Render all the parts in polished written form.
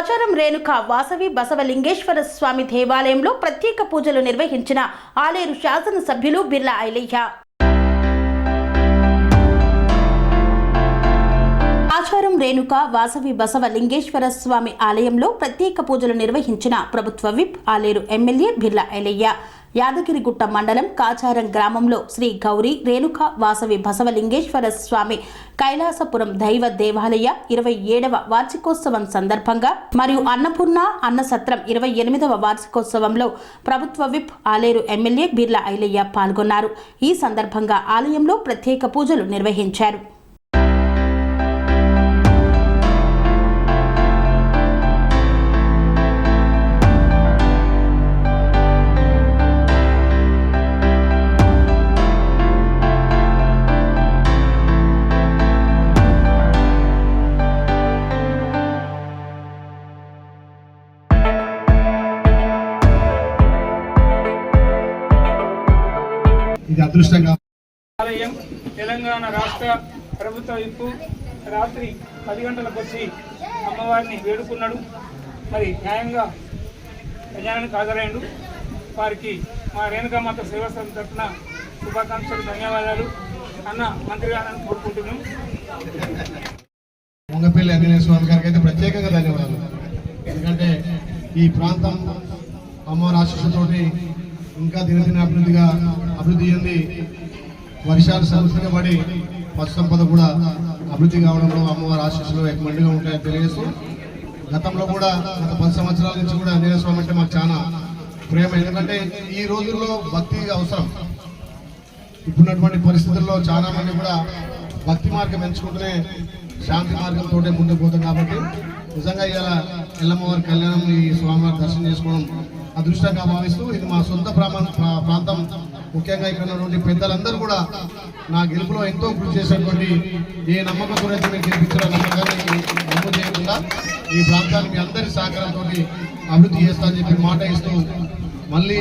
కాచారం రేణుక వాసవి బసవలింగేశ్వర స్వామి దేవాలయంలో ప్రత్యేక పూజలు నిర్వహించిన ఆలేరు శాసనసభ్యులు బిర్లా ఐలయ్య. కాచారం రేణుక వాసవి బసవలింగేశ్వర స్వామి ఆలయంలో ప్రత్యేక పూజలు నిర్వహించిన ప్రభుత్వ విప్ ఆలేరు ఎమ్మెల్యే బిర్లా ఐలయ్య. యాదగిరిగుట్ట మండలం కాచారం గ్రామంలో శ్రీ గౌరీ రేణుక వాసవి బసవలింగేశ్వర స్వామి కైలాసపురం దైవ దేవాలయ 27వ వార్షికోత్సవం సందర్భంగా మరియు అన్నపూర్ణ అన్నసత్రం 28వ వార్షికోత్సవంలో ప్రభుత్వ విప్ ఆలేరు ఎమ్మెల్యే బిర్లా ఐలయ్య పాల్గొన్నారు. ఈ సందర్భంగా ఆలయంలో ప్రత్యేక పూజలు నిర్వహించారు. ఇది అదృష్టంగా ఆలయం తెలంగాణ రాష్ట్ర ప్రభుత్వ విప్పు రాత్రి 10 గంటలకు వచ్చి అమ్మవారిని వేడుకున్నాడు. మరి న్యాయంగా ప్రజానికి హాజరైండు. వారికి మా రేణుకామాత సేవా సంస్థ తరఫున శుభాకాంక్షలు, ధన్యవాదాలు. అన్న మంత్రి గారిని కోరుకుంటున్నాం. ముంగపల్లి ఆంజనేయ స్వామి గారికి అయితే ప్రత్యేకంగా ధన్యవాదాలు. ఎందుకంటే ఈ ప్రాంతం అమ్మవారి ఆశీస్సులతోటి ఇంకా దినదిన అభివృద్ధి చెంది వర్షాలు సమృద్ధిగా పడి పశు సంపద కూడా అభివృద్ధి కావడంలో అమ్మవారి ఆశీస్సులు ఎక్కువగా ఉంటాయని తెలియజేస్తూ, గతంలో కూడా గత 10 సంవత్సరాల నుంచి కూడా ఆంజనేయ స్వామి అంటే మాకు చాలా ప్రేమ. ఎందుకంటే ఈ రోజుల్లో భక్తి అవసరం. ఇప్పుడున్నటువంటి పరిస్థితుల్లో చాలా మంది కూడా భక్తి మార్గం ఎంచుకుంటూనే శాంతి మార్గంతో ముందుకు పోతాం. కాబట్టి నిజంగా ఇవాళ ఎల్లమ్మవారి కళ్యాణం ఈ స్వామివారి దర్శనం చేసుకోవడం అదృష్టంగా భావిస్తూ, ఇది మా సొంత ప్రాంతం. ముఖ్యంగా ఇక్కడ ఉన్నటువంటి పెద్దలందరూ కూడా నా గెలుపులో ఎంతో కృషి చేసినటువంటి ఏ నమ్మకంతో అయితే మీరు గెలిపించారో నమ్మకాన్ని నమ్ము చేయకుండా ఈ ప్రాంతాన్ని మీ అందరి సహకారంతో అభివృద్ధి చేస్తానని చెప్పి మాట ఇస్తూ, మళ్ళీ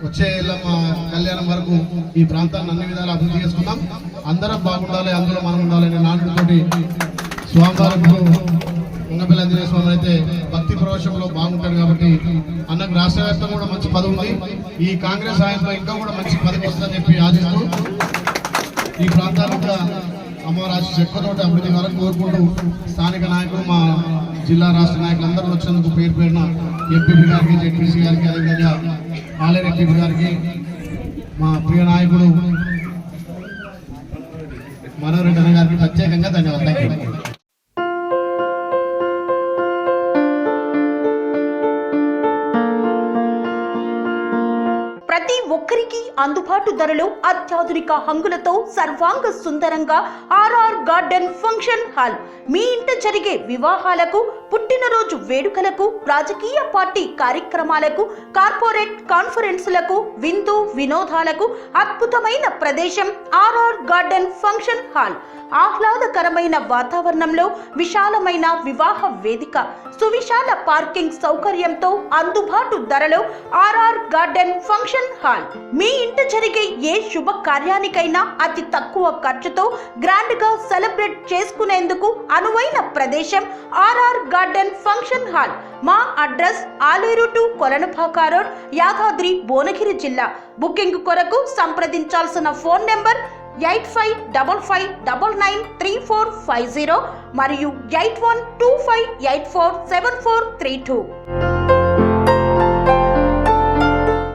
వచ్చే ఎల్లమ్మ కళ్యాణం వరకు ఈ ప్రాంతాన్ని అన్ని విధాలు అభివృద్ధి చేసుకుందాం. అందరం బాగుండాలి, అందులో మనం ఉండాలి అనే నానుడితోటి స్వామివారి ముంగపల్లి ఆంజనేయ స్వామి అయితే భక్తి ప్రవేశంలో బాగుంటాడు. కాబట్టి అన్నకు రాష్ట్ర వ్యాప్తంగా కూడా మంచి పదవి ఉంది. ఈ కాంగ్రెస్ ఆయనలో ఇంకా కూడా మంచి పదవి వస్తుందని చెప్పి ఆశిస్తూ, ఈ ప్రాంతానికి కూడా అమ్మవారి ఆశీస్సు ఎక్కువతోటి అభివృద్ధి కావాలని కోరుకుంటూ, స్థానిక నాయకులు మా జిల్లా రాష్ట్ర నాయకులు అందరూ వచ్చినందుకు పేరు పేరున ఎంపీపీ గారికి, జెడ్పీసీ గారికి, అదేవిధంగా ఆలేరు ఎంపీపీ గారికి, మా ప్రియ నాయకుడు మనోహర్ రెడ్డి గారికి ప్రత్యేకంగా ధన్యవాదాలు. ప్రతి ఒక్కరికి అందుబాటు ధరలో అత్యాధునిక హంగులతో సర్వాంగ సుందరంగా ఆర్ఆర్ గార్డెన్ ఫంక్షన్ హాల్. మీ ఇంట జరిగే వివాహాలకు, పుట్టినరోజు వేడుకలకు, రాజకీయ పార్టీ కార్యక్రమాలకు, కార్పొరేట్ కాన్ఫరెన్సులకు, విందు వినోదాలకు అద్భుతమైన ప్రదేశం ఆర్ఆర్ గార్డెన్ ఫంక్షన్ హాల్. ఆహ్లాదకరమైన వాతావరణంలో విశాలమైన వివాహ వేదిక, సువిశాల పార్కింగ్ సౌకర్యంతో అందుబాటు ధరలో ఆర్ఆర్ గార్డెన్ ఫంక్షన్ హాల్. మీ ఇంట జరిగే ఏ శుభ కార్యానికైనా అతి తక్కువ ఖర్చుతో గ్రాండ్ గా సెలబ్రేట్ చేసుకునేందుకు అనువైన ప్రదేశం ఆర్ఆర్ గార్డెన్ ఫంక్షన్ హాల్. మా address Aleru to Kolanupaka road, Yadadri Bhuvanagiri జిల్లా. బుకింగ్ కొరకు సంప్రదించాల్సిన ఫోన్ నెంబర్ 8555993450 మరియు 8125847432.